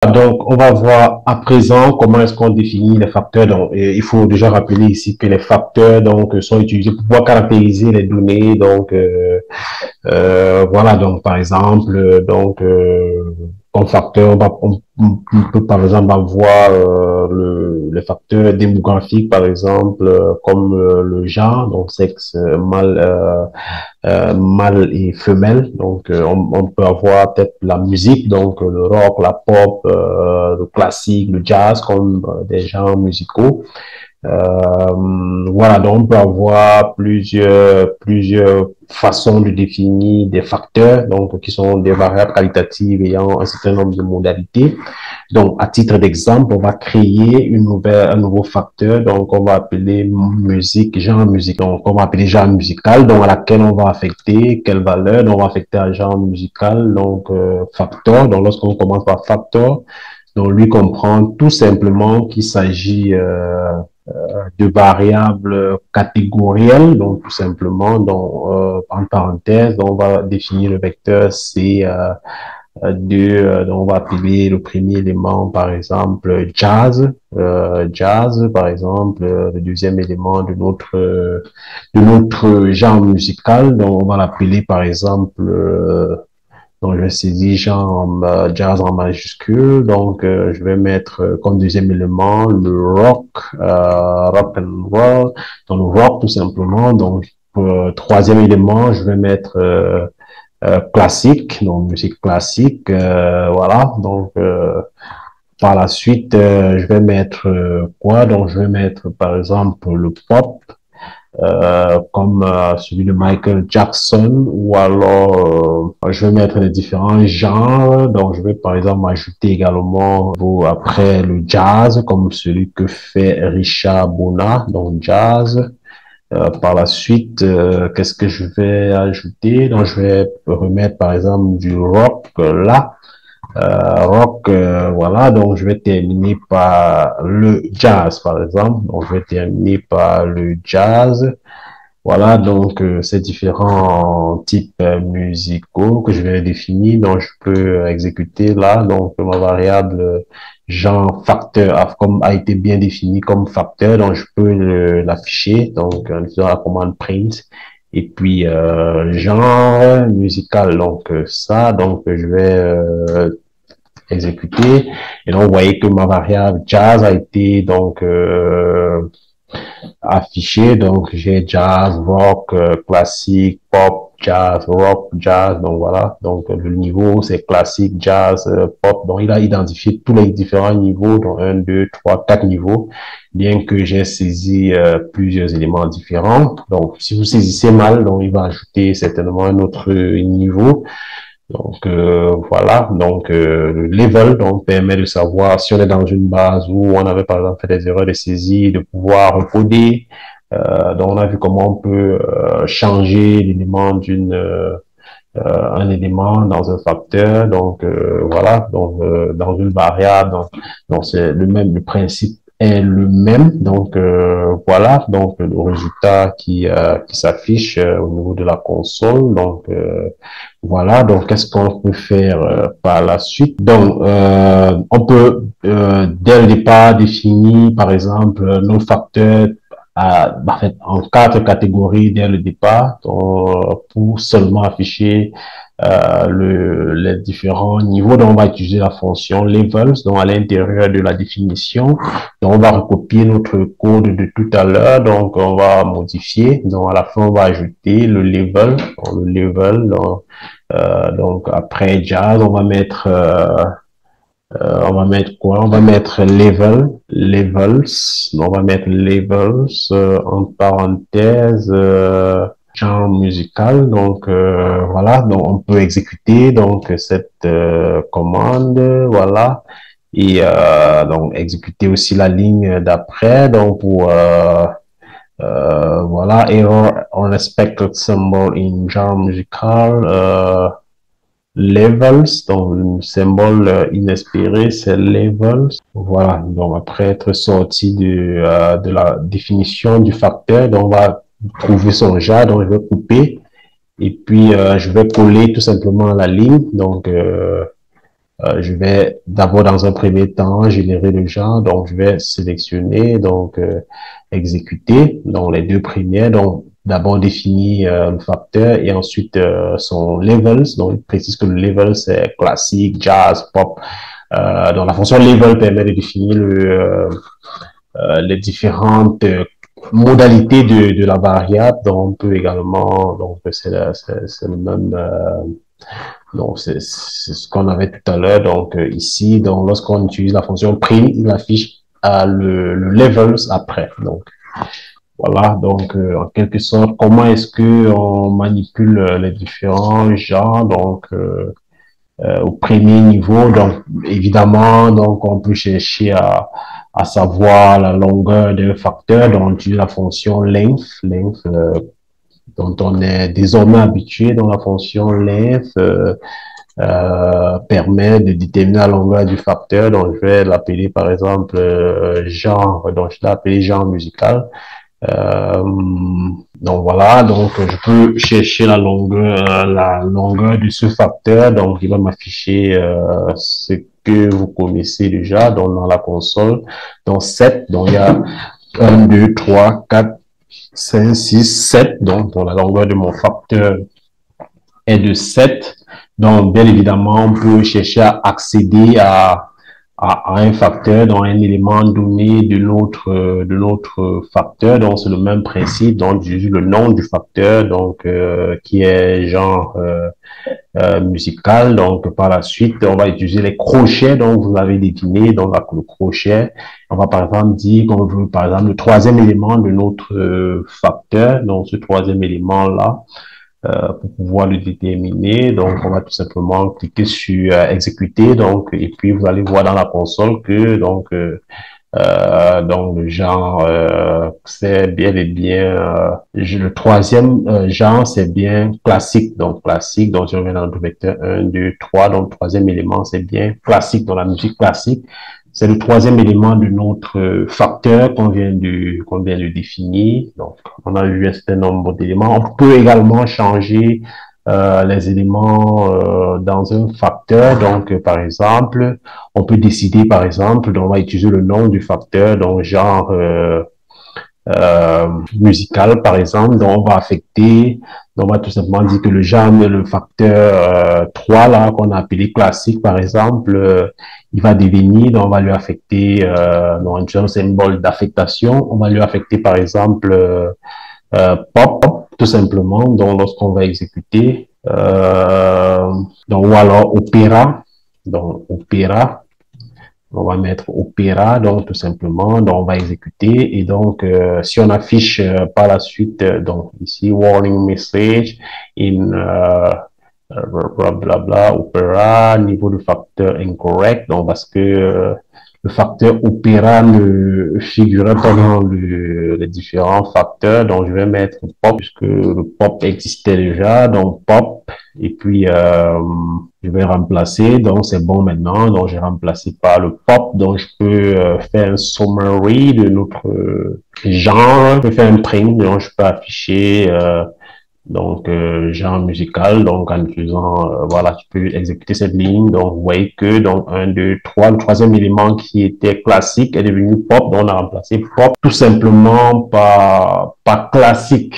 Donc, on va voir à présent comment est-ce qu'on définit les facteurs. Donc, il faut déjà rappeler ici que les facteurs sont utilisés pour pouvoir caractériser les données. Donc, voilà. Donc, par exemple, comme facteur, on peut par exemple avoir les facteurs démographiques, par exemple, comme le genre, donc sexe, mâle et femelle. Donc, on peut avoir peut-être la musique, donc le rock, la pop, le classique, le jazz, comme des genres musicaux. Voilà, donc on peut avoir plusieurs façons de définir des facteurs, donc qui sont des variables qualitatives ayant un certain nombre de modalités. Donc, à titre d'exemple, on va créer un nouveau facteur, donc on va appeler musique, genre musique, donc on va appeler genre musical, donc à laquelle on va affecter quelle valeur, donc on va affecter un genre musical, donc facteur, donc lorsqu'on commence par facteur, donc lui comprend tout simplement qu'il s'agit de variables catégorielles, donc tout simplement, donc en parenthèse, on va définir le vecteur C donc on va appeler le premier élément, par exemple, jazz, par exemple, le deuxième élément de notre genre musical, donc on va l'appeler, par exemple, donc je vais saisir genre jazz en majuscule, donc je vais mettre comme deuxième élément le rock, rock and roll, donc le rock tout simplement, donc troisième élément, je vais mettre classique, donc musique classique, voilà. Donc par la suite, je vais mettre quoi? Donc je vais mettre par exemple le pop, comme celui de Michael Jackson, ou alors je vais mettre les différents genres. Donc je vais par exemple ajouter également après le jazz, comme celui que fait Richard Bona, donc jazz. Par la suite, qu'est-ce que je vais ajouter? Donc, je vais remettre, par exemple, du rock là. Rock, voilà. Donc, je vais terminer par le jazz, par exemple. Donc, je vais terminer par le jazz. Voilà, donc ces différents types musicaux que je vais définir, donc je peux exécuter là, donc ma variable genre facteur comme a été bien défini comme facteur, donc je peux l'afficher donc en utilisant la commande print et puis genre musical, donc ça, donc je vais exécuter et donc vous voyez que ma variable jazz a été donc affiché. Donc, j'ai jazz, rock, classique, pop, jazz, rock, jazz. Donc, voilà. Donc, le niveau, c'est classique, jazz, pop. Donc, il a identifié tous les différents niveaux, donc 1, 2, 3, 4 niveaux, bien que j'ai saisi plusieurs éléments différents. Donc, si vous saisissez mal, donc, il va ajouter certainement un autre niveau. Donc voilà, donc le level donc permet de savoir si on est dans une base où on avait par exemple fait des erreurs de saisie, de pouvoir recoder. Donc on a vu comment on peut changer l'élément un élément dans un facteur. Donc voilà, donc dans une variable. Donc c'est le principe est le même. Donc voilà, donc le résultat qui s'affiche au niveau de la console. Donc voilà, donc qu'est-ce qu'on peut faire par la suite? Donc, on peut dès le départ définir, par exemple, nos facteurs en fait, en 4 catégories dès le départ, donc, pour seulement afficher les différents niveaux. Donc, on va utiliser la fonction levels, donc à l'intérieur de la définition. Donc, on va recopier notre code de tout à l'heure. Donc, on va modifier. Donc, à la fin, on va ajouter le level. Donc, le level. Donc après jazz, on va mettre quoi? On va mettre levels. On va mettre levels en parenthèse genre musical. Donc voilà, donc on peut exécuter donc cette commande, voilà. Et donc exécuter aussi la ligne d'après. Donc pour voilà, error unexpected symbol in genre musical. Levels, donc le symbole inespéré, c'est levels. Voilà, donc après être sorti de la définition du facteur, donc on va trouver son genre, donc je vais couper et puis je vais coller tout simplement la ligne. Donc Je vais d'abord dans un premier temps générer le genre, donc je vais sélectionner, donc exécuter, donc les deux premières, donc d'abord définir le facteur et ensuite son levels, donc il précise que le level c'est classique, jazz, pop. Donc la fonction level permet de définir les différentes modalités de la variable, donc on peut également, donc c'est le même donc, c'est ce qu'on avait tout à l'heure. Donc, ici, donc, lorsqu'on utilise la fonction print, il affiche le levels après. Donc, voilà. Donc, en quelque sorte, comment est-ce que on manipule les différents genres? Donc, au premier niveau, donc, évidemment, donc, on peut chercher à savoir la longueur d'un facteur. Donc, on utilise la fonction length, dont on est désormais habitué dans la fonction length. Permet de déterminer la longueur du facteur. Donc, je vais l'appeler par exemple genre. Donc, je vais l'appeler genre musical. Euh, donc voilà. Donc, je peux chercher la longueur de ce facteur. Donc, il va m'afficher ce que vous connaissez déjà donc dans la console. Donc 7. Donc, il y a 1, 2, 3, 4, 5, 6, 7. Donc, la longueur de mon facteur est de 7. Donc, bien évidemment, on peut chercher à accéder à un facteur, dans un élément donné de notre facteur. Donc, c'est le même principe. Donc, j'utilise le nom du facteur, donc, qui est genre musical. Donc, par la suite, on va utiliser les crochets. Donc, vous avez deviné, donc, le crochet. On va, par exemple, dire qu'on veut, par exemple, le troisième élément de notre facteur. Donc, ce troisième élément-là. Pour pouvoir le déterminer. Donc, on va tout simplement cliquer sur exécuter. Donc, et puis vous allez voir dans la console que donc le genre c'est bien et bien le troisième genre c'est bien classique. Donc classique. Donc, je reviens dans le vecteur 1, 2, 3. Donc, le troisième élément c'est bien classique dans la musique classique. C'est le troisième élément de notre facteur qu'on vient de définir. Donc, on a vu un certain nombre d'éléments. On peut également changer les éléments dans un facteur. Donc, par exemple, on peut décider, par exemple, on va utiliser le nom du facteur, donc genre musical, par exemple. Donc, on va affecter, donc on va tout simplement dire que le genre, le facteur 3, là, qu'on a appelé classique, par exemple, il va devenir, donc on va lui affecter, donc un symbole d'affectation, on va lui affecter, par exemple, pop, tout simplement, donc lorsqu'on va exécuter, donc, ou alors opéra, donc opéra, on va mettre opéra, donc tout simplement, donc on va exécuter et donc si on affiche par la suite, donc ici warning message in blablabla opéra niveau de facteur incorrect, donc parce que le facteur opéra ne figurait pas dans les différents facteurs, donc je vais mettre pop puisque le pop existait déjà, donc pop et puis je vais remplacer, donc c'est bon maintenant, donc j'ai remplacé par le pop, donc je peux faire un summary de notre genre, je peux faire un print, donc je peux afficher donc genre musical, donc en utilisant, voilà, tu peux exécuter cette ligne, donc vous voyez que, donc 1, 2, 3, le troisième élément qui était classique est devenu pop, donc on a remplacé pop tout simplement par classique.